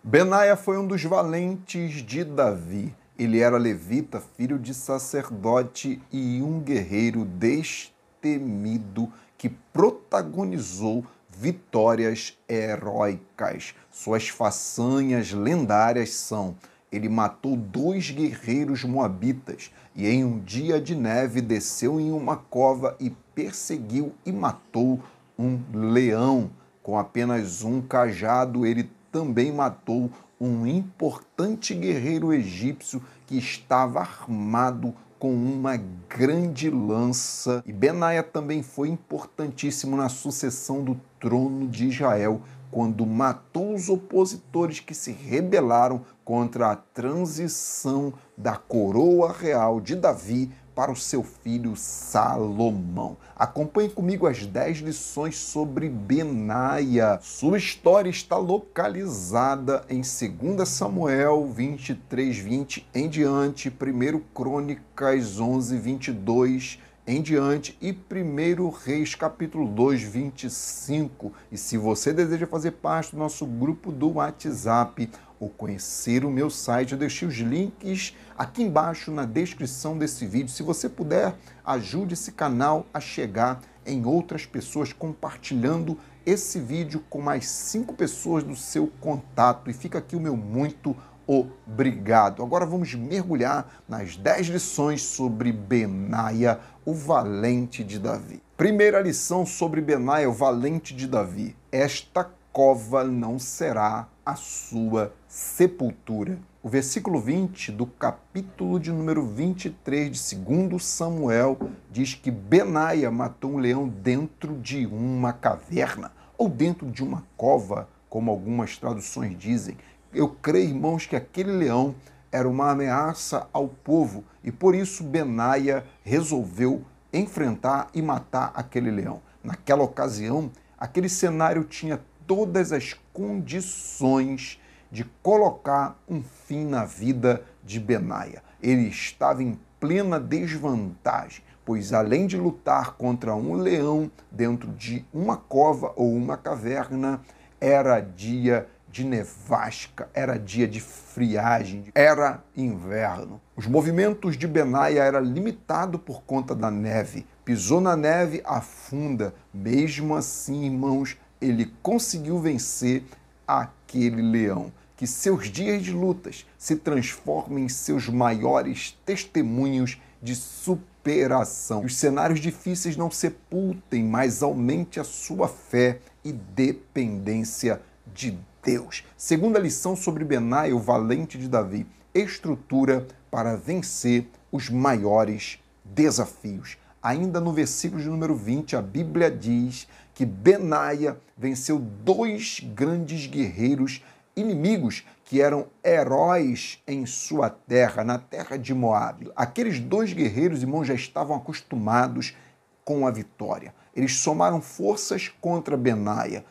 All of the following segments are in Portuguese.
Benaia foi um dos valentes de Davi. Ele era levita, filho de sacerdote e um guerreiro destemido que protagonizou vitórias heróicas. Suas façanhas lendárias são: ele matou 2 guerreiros moabitas e em um dia de neve desceu em uma cova e perseguiu e matou um leão. Com apenas um cajado, ele também matou um importante guerreiro egípcio que estava armado com uma grande lança. E Benaia também foi importantíssimo na sucessão do trono de Israel, quando matou os opositores que se rebelaram contra a transição da coroa real de Davi para o seu filho Salomão. Acompanhe comigo as 10 lições sobre Benaia. Sua história está localizada em 2 Samuel 23:20 em diante, 1 Crônicas 11:22 em diante e 1 Reis capítulo 2, 25. E se você deseja fazer parte do nosso grupo do WhatsApp ou conhecer o meu site, eu deixei os links aqui embaixo na descrição desse vídeo. Se você puder, ajude esse canal a chegar em outras pessoas, compartilhando esse vídeo com mais 5 pessoas do seu contato. E fica aqui o meu muito obrigado. Agora vamos mergulhar nas 10 lições sobre Benaia, o valente de Davi. Primeira lição sobre Benaia, o valente de Davi. Esta cova não será a sua sepultura. O versículo 20 do capítulo de número 23 de 2 Samuel diz que Benaia matou um leão dentro de uma caverna ou dentro de uma cova, como algumas traduções dizem. Eu creio, irmãos, que aquele leão era uma ameaça ao povo e por isso Benaia resolveu enfrentar e matar aquele leão. Naquela ocasião, aquele cenário tinha todas as condições de colocar um fim na vida de Benaia. Ele estava em plena desvantagem, pois além de lutar contra um leão dentro de uma cova ou uma caverna, era dia de nevasca, era dia de friagem, era inverno. Os movimentos de Benaia eram limitados por conta da neve. Pisou na neve, afunda. Mesmo assim, irmãos, ele conseguiu vencer aquele leão. Que seus dias de lutas se transformem em seus maiores testemunhos de superação. Os cenários difíceis não sepultem, mas aumente a sua fé e dependência de Deus. Segunda lição sobre Benaia, o valente de Davi. Estrutura para vencer os maiores desafios. Ainda no versículo de número 20, a Bíblia diz que Benaia venceu 2 grandes guerreiros inimigos que eram heróis em sua terra, na terra de Moabe. Aqueles 2 guerreiros, irmãos, já estavam acostumados com a vitória. Eles somaram forças contra Benaia.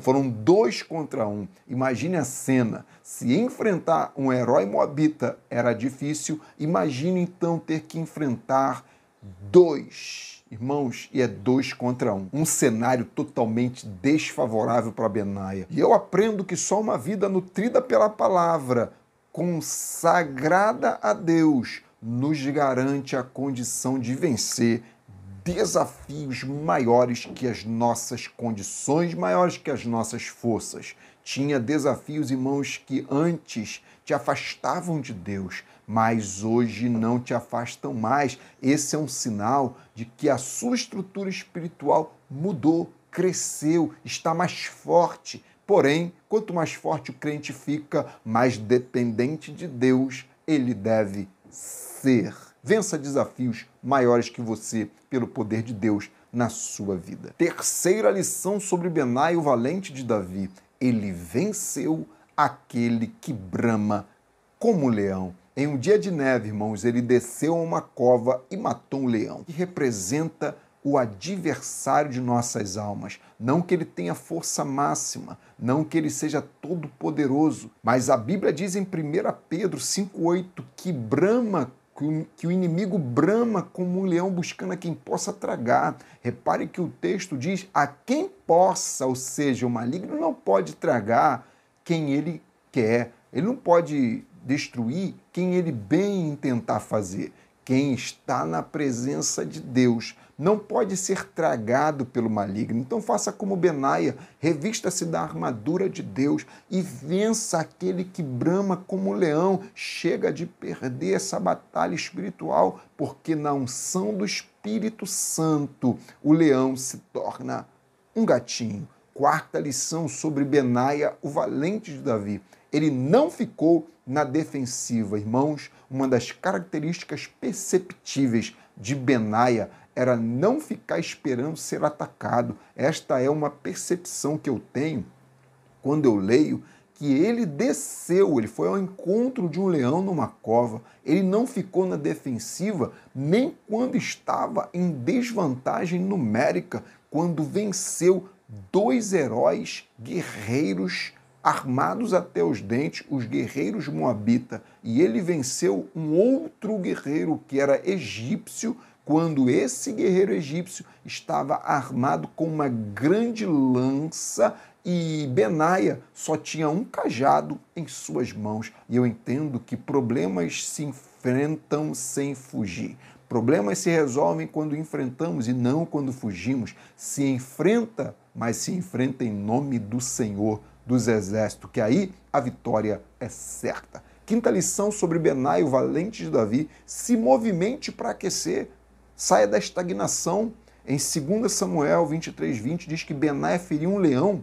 Foram 2 contra 1. Imagine a cena. Se enfrentar um herói moabita era difícil, imagine então ter que enfrentar 2. Irmãos, e é 2 contra 1. Um cenário totalmente desfavorável para Benaia. E eu aprendo que só uma vida nutrida pela palavra, consagrada a Deus, nos garante a condição de vencer desafios maiores que as nossas condições, maiores que as nossas forças. Tinha desafios, irmãos, que antes te afastavam de Deus, mas hoje não te afastam mais. Esse é um sinal de que a sua estrutura espiritual mudou, cresceu, está mais forte. Porém, quanto mais forte o crente fica, mais dependente de Deus ele deve ser. Vença desafios maiores que você pelo poder de Deus na sua vida. Terceira lição sobre Benaia, o valente de Davi. Ele venceu aquele que brama como leão. Em um dia de neve, irmãos, ele desceu a uma cova e matou um leão, que representa o adversário de nossas almas. Não que ele tenha força máxima, não que ele seja todo poderoso, mas a Bíblia diz em 1 Pedro 5,8 que o inimigo brama como um leão buscando a quem possa tragar. Repare que o texto diz a quem possa, ou seja, o maligno não pode tragar quem ele quer. Ele não pode destruir quem ele bem intentar fazer. Quem está na presença de Deus não pode ser tragado pelo maligno. Então faça como Benaia, revista-se da armadura de Deus e vença aquele que brama como leão. Chega de perder essa batalha espiritual, porque na unção do Espírito Santo o leão se torna um gatinho. Quarta lição sobre Benaia, o valente de Davi. Ele não ficou na defensiva. Irmãos, uma das características perceptíveis de Benaia era não ficar esperando ser atacado. Esta é uma percepção que eu tenho quando eu leio que ele desceu, ele foi ao encontro de um leão numa cova. Ele não ficou na defensiva nem quando estava em desvantagem numérica, quando venceu dois heróis guerreiros armados até os dentes, os guerreiros moabita, e ele venceu um outro guerreiro que era egípcio, quando esse guerreiro egípcio estava armado com uma grande lança e Benaia só tinha um cajado em suas mãos. E eu entendo que problemas se enfrentam sem fugir. Problemas se resolvem quando enfrentamos e não quando fugimos. Se enfrenta, mas se enfrenta em nome do Senhor dos Exércitos, que aí a vitória é certa. Quinta lição sobre Benaia, o valente de Davi: se movimente para aquecer, saia da estagnação. Em 2 Samuel 23:20 diz que Benaia feriu um leão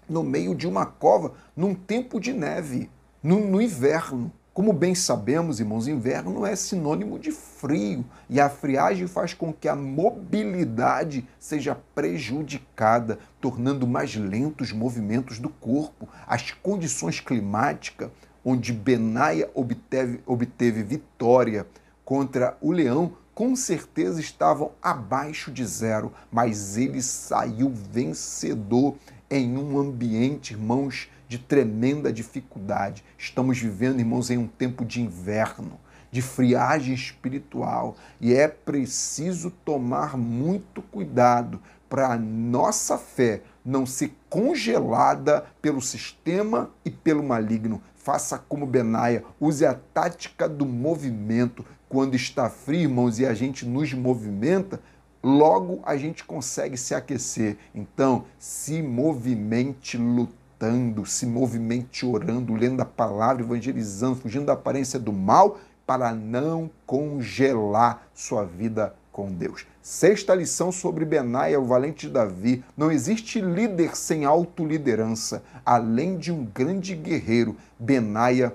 no meio de uma cova, num tempo de neve, no inverno. Como bem sabemos, irmãos, inverno é sinônimo de frio, e a friagem faz com que a mobilidade seja prejudicada, tornando mais lentos os movimentos do corpo. As condições climáticas onde Benaia obteve vitória contra o leão, com certeza estavam abaixo de zero, mas ele saiu vencedor em um ambiente, irmãos, de tremenda dificuldade. Estamos vivendo, irmãos, em um tempo de inverno, de friagem espiritual, e é preciso tomar muito cuidado para a nossa fé não ser congelada pelo sistema e pelo maligno. Faça como Benaia, use a tática do movimento. Quando está frio, irmãos, e a gente nos movimenta, logo a gente consegue se aquecer. Então, se movimente lutando, se movimente orando, lendo a palavra, evangelizando, fugindo da aparência do mal, para não congelar sua vida com Deus. Sexta lição sobre Benaia, o valente de Davi: não existe líder sem autoliderança. Além de um grande guerreiro, Benaia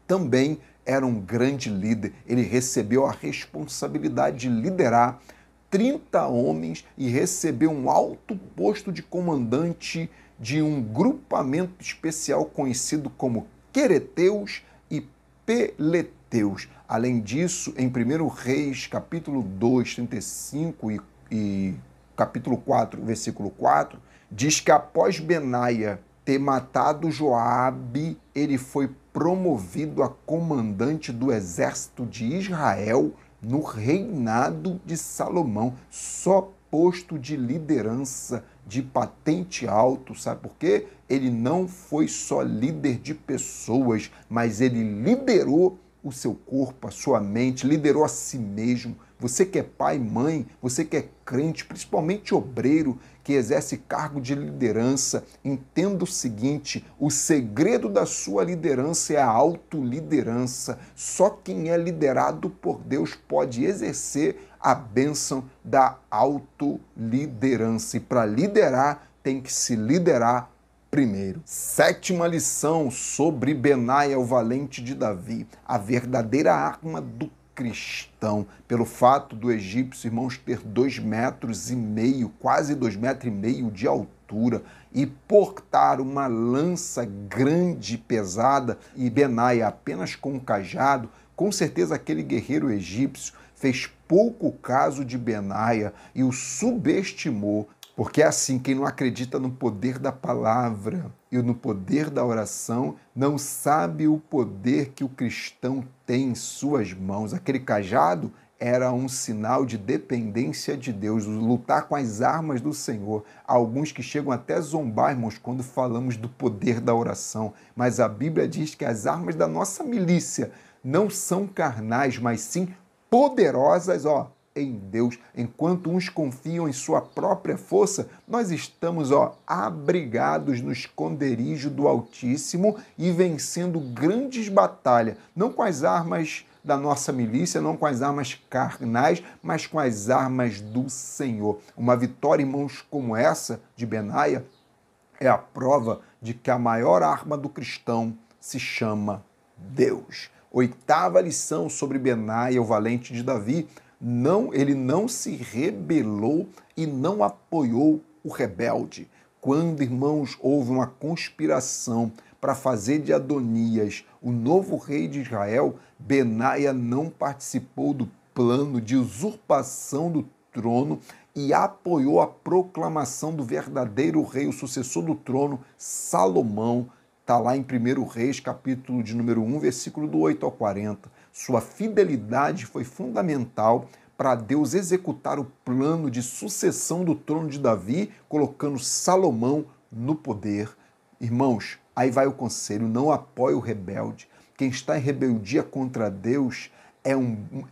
também era um grande líder. Ele recebeu a responsabilidade de liderar 30 homens e recebeu um alto posto de comandante de um grupamento especial conhecido como Quereteus e Peleteus. Além disso, em 1 Reis, capítulo 2, 35 e capítulo 4, versículo 4, diz que após Benaia ter matado Joabe, ele foi promovido a comandante do exército de Israel no reinado de Salomão. Só posto de liderança, de patente alto, sabe por quê? Ele não foi só líder de pessoas, mas ele liderou o seu corpo, a sua mente, liderou a si mesmo. Você que é pai, mãe, você que é crente, principalmente obreiro, que exerce cargo de liderança, entenda o seguinte: o segredo da sua liderança é a autoliderança. Só quem é liderado por Deus pode exercer a bênção da autoliderança. E para liderar, tem que se liderar primeiro. Sétima lição sobre Benaia, o valente de Davi: a verdadeira arma do cristão. Pelo fato do egípcio, irmãos, ter 2,5 metros, quase 2,5 metros de altura, e portar uma lança grande e pesada, e Benaia apenas com um cajado, com certeza aquele guerreiro egípcio fez pouco caso de Benaia e o subestimou. Porque é assim, quem não acredita no poder da palavra e no poder da oração, não sabe o poder que o cristão tem em suas mãos. Aquele cajado era um sinal de dependência de Deus, lutar com as armas do Senhor. Há alguns que chegam até a zombar, irmãos, quando falamos do poder da oração. Mas a Bíblia diz que as armas da nossa milícia não são carnais, mas sim poderosas, em Deus. Enquanto uns confiam em sua própria força, nós estamos, abrigados no esconderijo do Altíssimo e vencendo grandes batalhas, não com as armas da nossa milícia, não com as armas carnais, mas com as armas do Senhor. Uma vitória, irmãos, como essa de Benaia é a prova de que a maior arma do cristão se chama Deus. Oitava lição sobre Benaia, o valente de Davi. Ele não se rebelou e não apoiou o rebelde. Quando, irmãos, houve uma conspiração para fazer de Adonias o novo rei de Israel, Benaia não participou do plano de usurpação do trono e apoiou a proclamação do verdadeiro rei, o sucessor do trono, Salomão. Está lá em 1 Reis, capítulo de número 1, versículo do 8 ao 40. Sua fidelidade foi fundamental para Deus executar o plano de sucessão do trono de Davi, colocando Salomão no poder. Irmãos, aí vai o conselho, não apoie o rebelde. Quem está em rebeldia contra Deus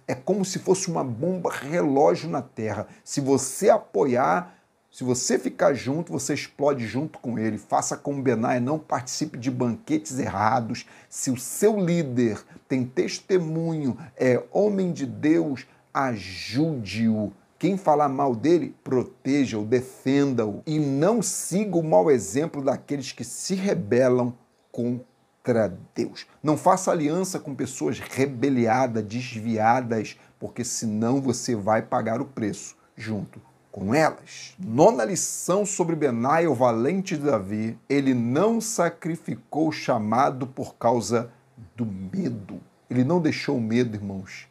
é como se fosse uma bomba relógio na terra. Se você apoiar, se você ficar junto, você explode junto com ele. Faça como Benaia, não participe de banquetes errados. Se o seu líder tem testemunho, é homem de Deus, ajude-o. Quem falar mal dele, proteja-o, defenda-o. E não siga o mau exemplo daqueles que se rebelam contra Deus. Não faça aliança com pessoas rebeliadas, desviadas, porque senão você vai pagar o preço junto com elas. Nona lição sobre Benaia, o valente de Davi. Ele não sacrificou o chamado por causa do medo. Ele não deixou o medo, irmãos,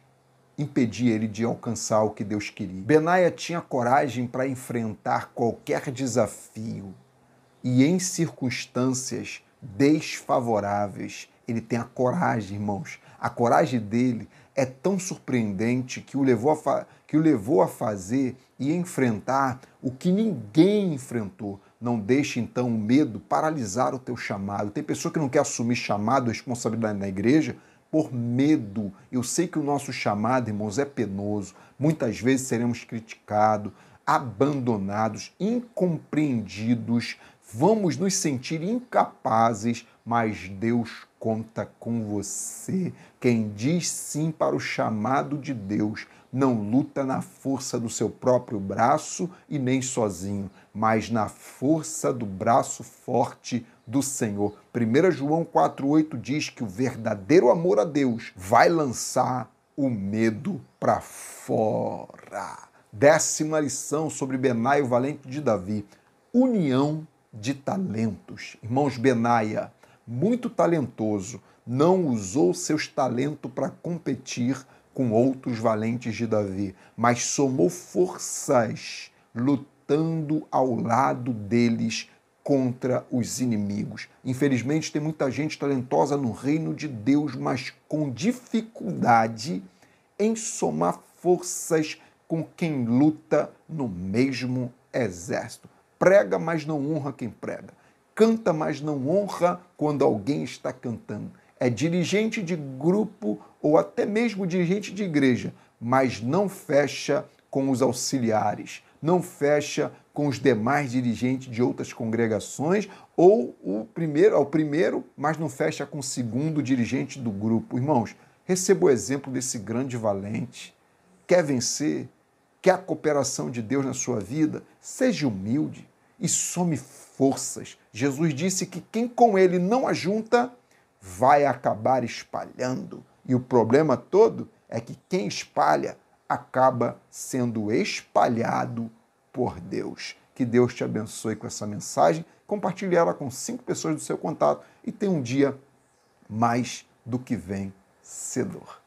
impedir ele de alcançar o que Deus queria. Benaia tinha coragem para enfrentar qualquer desafio e em circunstâncias desfavoráveis. Ele tem a coragem, irmãos. A coragem dele é tão surpreendente que o levou a fazer e enfrentar o que ninguém enfrentou. Não deixe, então, o medo paralisar o teu chamado. Tem pessoa que não quer assumir chamado, responsabilidade na igreja, por medo. Eu sei que o nosso chamado, irmãos, é penoso. Muitas vezes seremos criticados, abandonados, incompreendidos. Vamos nos sentir incapazes, mas Deus conta com você. Quem diz sim para o chamado de Deus não luta na força do seu próprio braço e nem sozinho, mas na força do braço forte do Senhor. 1 João 4,8 diz que o verdadeiro amor a Deus vai lançar o medo para fora. 10ª lição sobre Benaia, o valente de Davi. União de talentos. Irmãos, Benaia, muito talentoso, não usou seus talentos para competir com outros valentes de Davi, mas somou forças lutando ao lado deles contra os inimigos. Infelizmente, tem muita gente talentosa no reino de Deus, mas com dificuldade em somar forças com quem luta no mesmo exército. Prega, mas não honra quem prega. Canta, mas não honra quando alguém está cantando. É dirigente de grupo ou até mesmo dirigente de igreja, mas não fecha com os auxiliares, não fecha com os demais dirigentes de outras congregações, ou o primeiro, mas não fecha com o segundo dirigente do grupo. Irmãos, receba o exemplo desse grande valente. Quer vencer? Quer a cooperação de Deus na sua vida? Seja humilde e some forças. Jesus disse que quem com ele não ajunta, vai acabar espalhando. E o problema todo é que quem espalha acaba sendo espalhado por Deus. Que Deus te abençoe com essa mensagem. Compartilhe ela com 5 pessoas do seu contato e tenha um dia mais do que vencedor.